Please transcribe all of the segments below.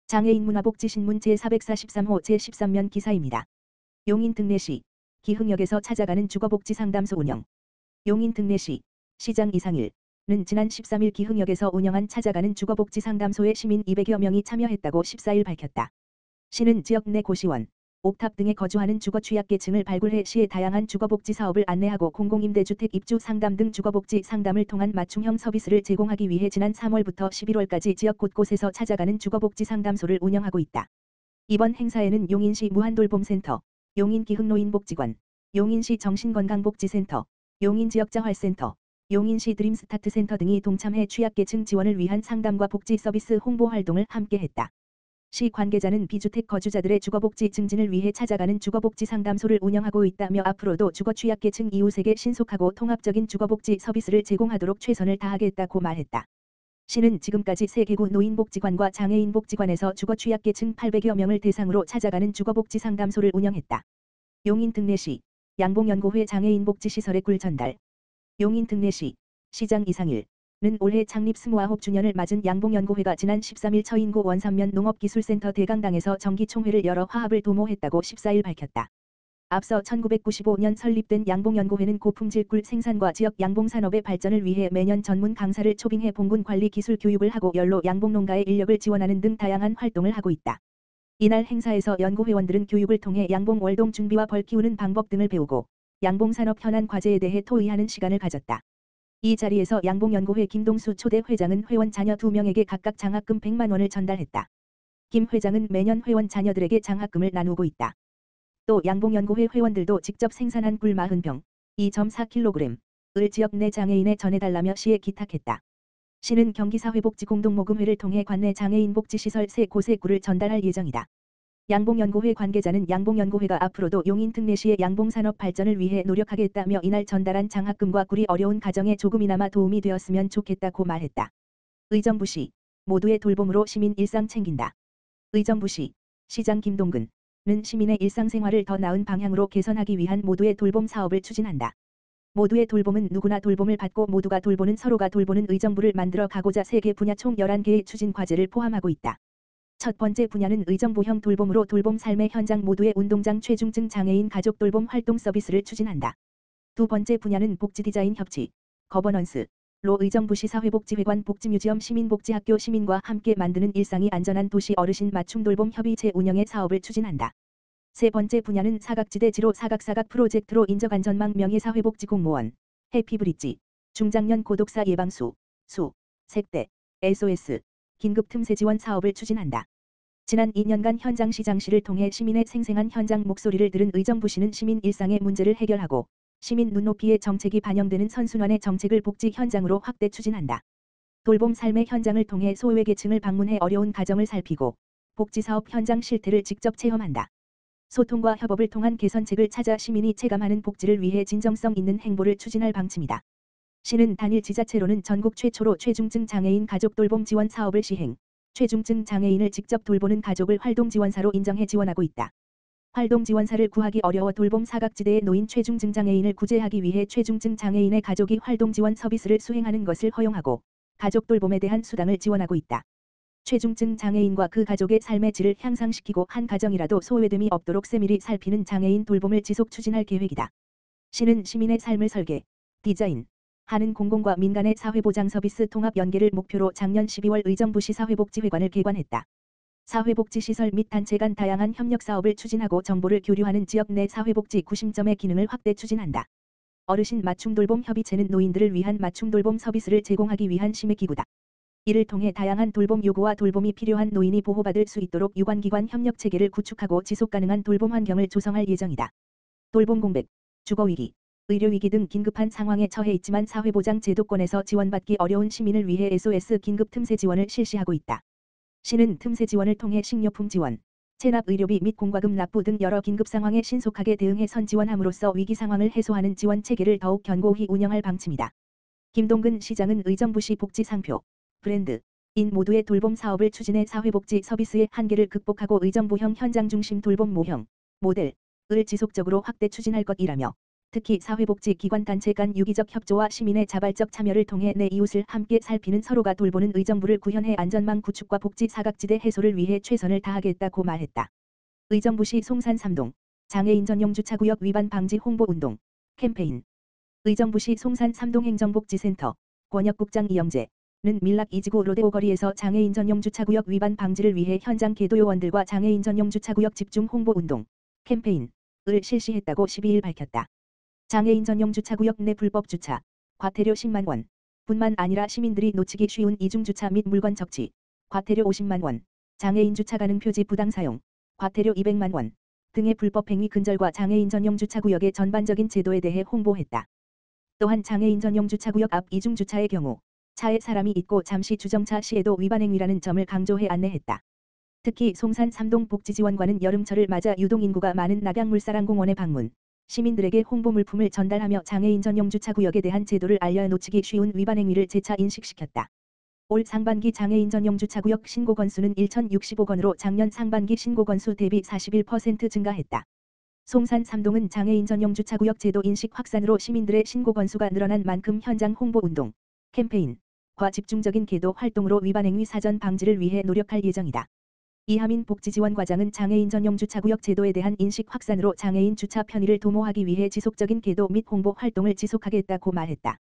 장애인 문화복지신문 제443호 제13면 기사입니다. 용인 등례시 기흥역에서 찾아가는 주거복지 상담소 운영. 용인 등례시 시장 이상일은 지난 13일 기흥역에서 운영한 찾아가는 주거복지 상담소에 시민 200여 명이 참여했다고 14일 밝혔다. 시는 지역 내 고시원, 옥탑 등에 거주하는 주거 취약계층을 발굴해 시의 다양한 주거복지 사업을 안내하고 공공임대주택 입주 상담 등 주거복지 상담을 통한 맞춤형 서비스를 제공하기 위해 지난 3월부터 11월까지 지역 곳곳에서 찾아가는 주거복지 상담소를 운영하고 있다. 이번 행사에는 용인시 무한돌봄센터, 용인기흥노인복지관, 용인시 정신건강복지센터, 용인지역자활센터, 용인시 드림스타트센터 등이 동참해 취약계층 지원을 위한 상담과 복지 서비스 홍보 활동을 함께했다. 시 관계자는 비주택 거주자들의 주거복지 증진을 위해 찾아가는 주거복지 상담소를 운영하고 있다며 앞으로도 주거 취약계층 이웃에게 신속하고 통합적인 주거복지 서비스를 제공하도록 최선을 다하겠다고 말했다. 시는 지금까지 3개구 노인복지관과 장애인복지관에서 주거 취약계층 800여 명을 대상으로 찾아가는 주거복지 상담소를 운영했다. 용인 등례시 양봉연고회 장애인복지시설의 꿀 전달. 용인 등례시 시장 이상일은 올해 창립 29주년을 맞은 양봉연고회가 지난 13일 처인구 원산면 농업기술센터 대강당에서 정기총회를 열어 화합을 도모했다고 14일 밝혔다. 앞서 1995년 설립된 양봉연고회는 고품질 꿀 생산과 지역 양봉산업의 발전을 위해 매년 전문 강사를 초빙해 봉군 관리 기술 교육을 하고 연로 양봉농가의 인력을 지원하는 등 다양한 활동을 하고 있다. 이날 행사에서 연구회원들은 교육을 통해 양봉 월동 준비와 벌 키우는 방법 등을 배우고 양봉산업 현안 과제에 대해 토의하는 시간을 가졌다. 이 자리에서 양봉연고회 김동수 초대 회장은 회원 자녀 2명에게 각각 장학금 100만 원을 전달했다. 김 회장은 매년 회원 자녀들에게 장학금을 나누고 있다. 또 양봉연고회 회원들도 직접 생산한 꿀 40병, 2.4kg을 지역 내 장애인에 전해달라며 시에 기탁했다. 시는 경기사회복지공동모금회를 통해 관내 장애인복지시설 3곳에 꿀을 전달할 예정이다. 양봉연고회 관계자는 양봉연고회가 앞으로도 용인 등례시의 양봉산업 발전을 위해 노력하겠다며 이날 전달한 장학금과 꿀이 어려운 가정에 조금이나마 도움이 되었으면 좋겠다고 말했다. 의정부시 모두의 돌봄으로 시민 일상 챙긴다. 의정부시 시장 김동근은 시민의 일상생활을 더 나은 방향으로 개선하기 위한 모두의 돌봄 사업을 추진한다. 모두의 돌봄은 누구나 돌봄을 받고 모두가 돌보는 서로가 돌보는 의정부를 만들어 가고자 3개 분야 총 11개의 추진 과제를 포함하고 있다. 첫 번째 분야는 의정부형 돌봄으로 돌봄 삶의 현장 모두의 운동장 최중증 장애인 가족 돌봄 활동 서비스를 추진한다. 두 번째 분야는 복지 디자인 협치, 거버넌스로 의정부시 사회복지회관 복지뮤지엄 시민복지학교 시민과 함께 만드는 일상이 안전한 도시 어르신 맞춤 돌봄 협의체 운영의 사업을 추진한다. 세 번째 분야는 사각지대 지로 사각사각 프로젝트로 인적안전망 명예사회복지 공무원, 해피브릿지, 중장년 고독사 예방수, 색대, SOS, 긴급 틈새 지원 사업을 추진한다. 지난 2년간 현장 시장시를 통해 시민의 생생한 현장 목소리를 들은 의정부시는 시민 일상의 문제를 해결하고 시민 눈높이의 정책이 반영되는 선순환의 정책을 복지 현장으로 확대 추진한다. 돌봄 삶의 현장을 통해 소외계층을 방문해 어려운 가정을 살피고 복지사업 현장 실태를 직접 체험한다. 소통과 협업을 통한 개선책을 찾아 시민이 체감하는 복지를 위해 진정성 있는 행보를 추진할 방침이다. 시는 단일 지자체로는 전국 최초로 최중증 장애인 가족 돌봄 지원 사업을 시행, 최중증 장애인을 직접 돌보는 가족을 활동지원사로 인정해 지원하고 있다. 활동지원사를 구하기 어려워 돌봄 사각지대에 놓인 최중증 장애인을 구제하기 위해 최중증 장애인의 가족이 활동지원 서비스를 수행하는 것을 허용하고 가족 돌봄에 대한 수당을 지원하고 있다. 최중증 장애인과 그 가족의 삶의 질을 향상시키고 한 가정이라도 소외됨이 없도록 세밀히 살피는 장애인 돌봄을 지속 추진할 계획이다. 시는 시민의 삶을 설계, 디자인, 하는 공공과 민간의 사회보장 서비스 통합 연계를 목표로 작년 12월 의정부시 사회복지회관을 개관했다. 사회복지시설 및 단체 간 다양한 협력 사업을 추진하고 정보를 교류하는 지역 내 사회복지 구심점의 기능을 확대 추진한다. 어르신 맞춤 돌봄 협의체는 노인들을 위한 맞춤 돌봄 서비스를 제공하기 위한 심의 기구다. 이를 통해 다양한 돌봄 요구와 돌봄이 필요한 노인이 보호받을 수 있도록 유관기관 협력 체계를 구축하고 지속 가능한 돌봄 환경을 조성할 예정이다. 돌봄 공백, 주거위기, 의료위기 등 긴급한 상황에 처해 있지만 사회보장 제도권에서 지원받기 어려운 시민을 위해 SOS 긴급 틈새 지원을 실시하고 있다. 시는 틈새 지원을 통해 식료품 지원, 체납 의료비 및 공과금 납부 등 여러 긴급 상황에 신속하게 대응해 선 지원함으로써 위기 상황을 해소하는 지원 체계를 더욱 견고히 운영할 방침이다. 김동근 시장은 의정부시 복지상표, 브랜드, 인 모두의 돌봄 사업을 추진해 사회복지 서비스의 한계를 극복하고 의정부형 현장 중심 돌봄 모형, 모델을 지속적으로 확대 추진할 것이라며 특히 사회복지기관 단체 간 유기적 협조와 시민의 자발적 참여를 통해 내 이웃을 함께 살피는 서로가 돌보는 의정부를 구현해 안전망 구축과 복지 사각지대 해소를 위해 최선을 다하겠다고 말했다. 의정부시 송산 3동 장애인 전용 주차구역 위반 방지 홍보 운동 캠페인. 의정부시 송산 3동 행정복지센터 권역국장 이영재는 밀락 2지구 로데오 거리에서 장애인 전용 주차구역 위반 방지를 위해 현장 계도 요원들과 장애인 전용 주차구역 집중 홍보 운동 캠페인을 실시했다고 12일 밝혔다. 장애인 전용 주차구역 내 불법 주차, 과태료 10만 원 뿐만 아니라 시민들이 놓치기 쉬운 이중주차 및 물건 적치, 과태료 50만 원, 장애인 주차 가능 표지 부당 사용, 과태료 200만 원 등의 불법 행위 근절과 장애인 전용 주차구역의 전반적인 제도에 대해 홍보했다. 또한 장애인 전용 주차구역 앞 이중주차의 경우 차에 사람이 있고 잠시 주정차 시에도 위반 행위라는 점을 강조해 안내했다. 특히 송산 3동 복지지원관은 여름철을 맞아 유동인구가 많은 낙양물사랑공원에 방문, 시민들에게 홍보 물품을 전달하며 장애인 전용 주차구역에 대한 제도를 알려 놓치기 쉬운 위반 행위를 재차 인식시켰다. 올 상반기 장애인 전용 주차구역 신고 건수는 1,065건으로 작년 상반기 신고 건수 대비 41% 증가했다. 송산 3동은 장애인 전용 주차구역 제도 인식 확산으로 시민들의 신고 건수가 늘어난 만큼 현장 홍보 운동, 캠페인과 집중적인 계도 활동으로 위반 행위 사전 방지를 위해 노력할 예정이다. 이하민 복지지원과장은 장애인 전용 주차구역 제도에 대한 인식 확산으로 장애인 주차 편의를 도모하기 위해 지속적인 계도 및 홍보 활동을 지속하겠다고 말했다.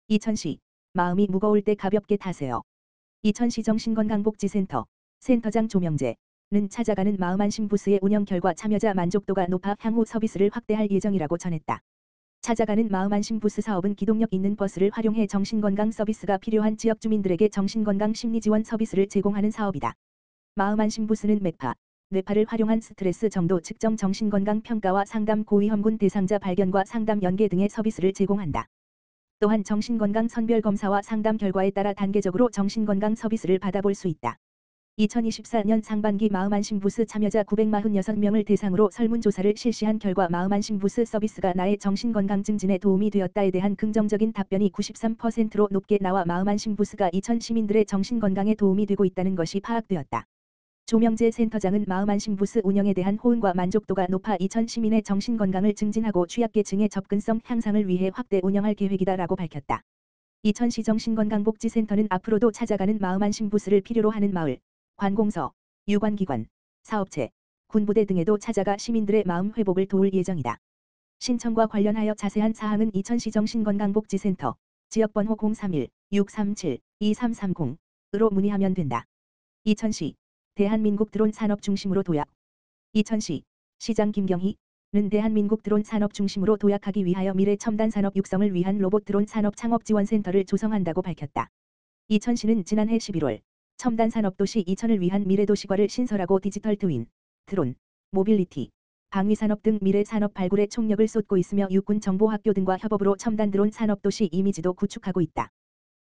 이천시 마음이 무거울 때 가볍게 타세요. 이천시 정신건강복지센터 센터장 조명재는 찾아가는 마음안심 부스의 운영 결과 참여자 만족도가 높아 향후 서비스를 확대할 예정이라고 전했다. 찾아가는 마음안심 부스 사업은 기동력 있는 버스를 활용해 정신건강 서비스가 필요한 지역 주민들에게 정신건강 심리지원 서비스를 제공하는 사업이다. 마음안심 부스는 맥파, 뇌파를 활용한 스트레스 정도 측정 정신건강 평가와 상담 고위험군 대상자 발견과 상담 연계 등의 서비스를 제공한다. 또한 정신건강 선별검사와 상담 결과에 따라 단계적으로 정신건강 서비스를 받아볼 수 있다. 2024년 상반기 마음안심 부스 참여자 946명을 대상으로 설문조사를 실시한 결과 마음안심 부스 서비스가 나의 정신건강 증진에 도움이 되었다에 대한 긍정적인 답변이 93%로 높게 나와 마음안심 부스가 이천 시민들의 정신건강에 도움이 되고 있다는 것이 파악되었다. 조명재 센터장은 마음안심 부스 운영에 대한 호응과 만족도가 높아 이천 시민의 정신건강을 증진하고 취약계층의 접근성 향상을 위해 확대 운영할 계획이다라고 밝혔다. 이천시 정신건강복지센터는 앞으로도 찾아가는 마음안심 부스를 필요로 하는 마을, 관공서, 유관기관, 사업체, 군부대 등에도 찾아가 시민들의 마음 회복을 도울 예정이다. 신청과 관련하여 자세한 사항은 이천시 정신건강복지센터 지역번호 031-637-2330으로 문의하면 된다. 이천시 대한민국 드론 산업 중심으로 도약. 이천시 시장 김경희는 대한민국 드론 산업 중심으로 도약하기 위하여 미래 첨단 산업 육성을 위한 로봇 드론 산업 창업 지원센터를 조성한다고 밝혔다. 이천시는 지난해 11월 첨단 산업 도시 이천을 위한 미래 도시과를 신설하고 디지털 트윈, 드론, 모빌리티, 방위 산업 등 미래 산업 발굴에 총력을 쏟고 있으며 육군 정보학교 등과 협업으로 첨단 드론 산업 도시 이미지도 구축하고 있다.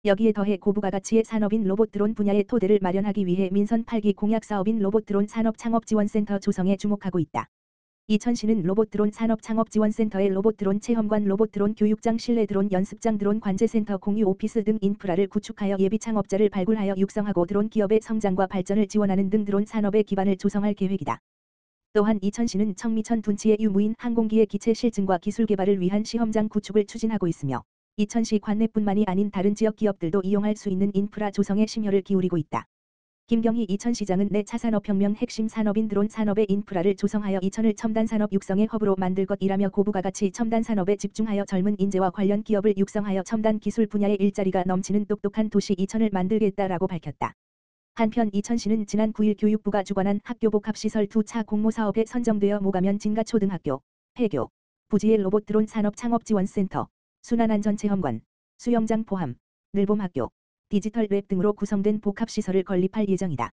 여기에 더해 고부가 가치의 산업인 로봇 드론 분야의 토대를 마련하기 위해 민선 8기 공약 사업인 로봇 드론 산업 창업 지원센터 조성에 주목하고 있다. 이천시는 로봇 드론 산업 창업 지원센터의 로봇 드론 체험관, 로봇 드론 교육장, 실내 드론 연습장, 드론 관제센터, 공유 오피스 등 인프라를 구축하여 예비 창업자를 발굴하여 육성하고 드론 기업의 성장과 발전을 지원하는 등 드론 산업의 기반을 조성할 계획이다. 또한 이천시는 청미천 둔치의 유무인 항공기의 기체 실증과 기술 개발을 위한 시험장 구축을 추진하고 있으며 이천시 관내뿐만이 아닌 다른 지역 기업들도 이용할 수 있는 인프라 조성에 심혈을 기울이고 있다. 김경희 이천시장은 내 차산업혁명 핵심 산업인 드론 산업의 인프라를 조성하여 이천을 첨단 산업 육성의 허브로 만들 것이라며 고부가 가치 첨단 산업에 집중하여 젊은 인재와 관련 기업을 육성하여 첨단 기술 분야의 일자리가 넘치는 똑똑한 도시 이천을 만들겠다라고 밝혔다. 한편 이천시는 지난 9일 교육부가 주관한 학교 복합시설 2차 공모 사업에 선정되어 모가면 진가초등학교, 폐교, 부지의 로봇 드론 산업 창업 지원센터, 순환안전체험관, 수영장 포함, 늘봄학교, 디지털 랩 등으로 구성된 복합시설을 건립할 예정이다.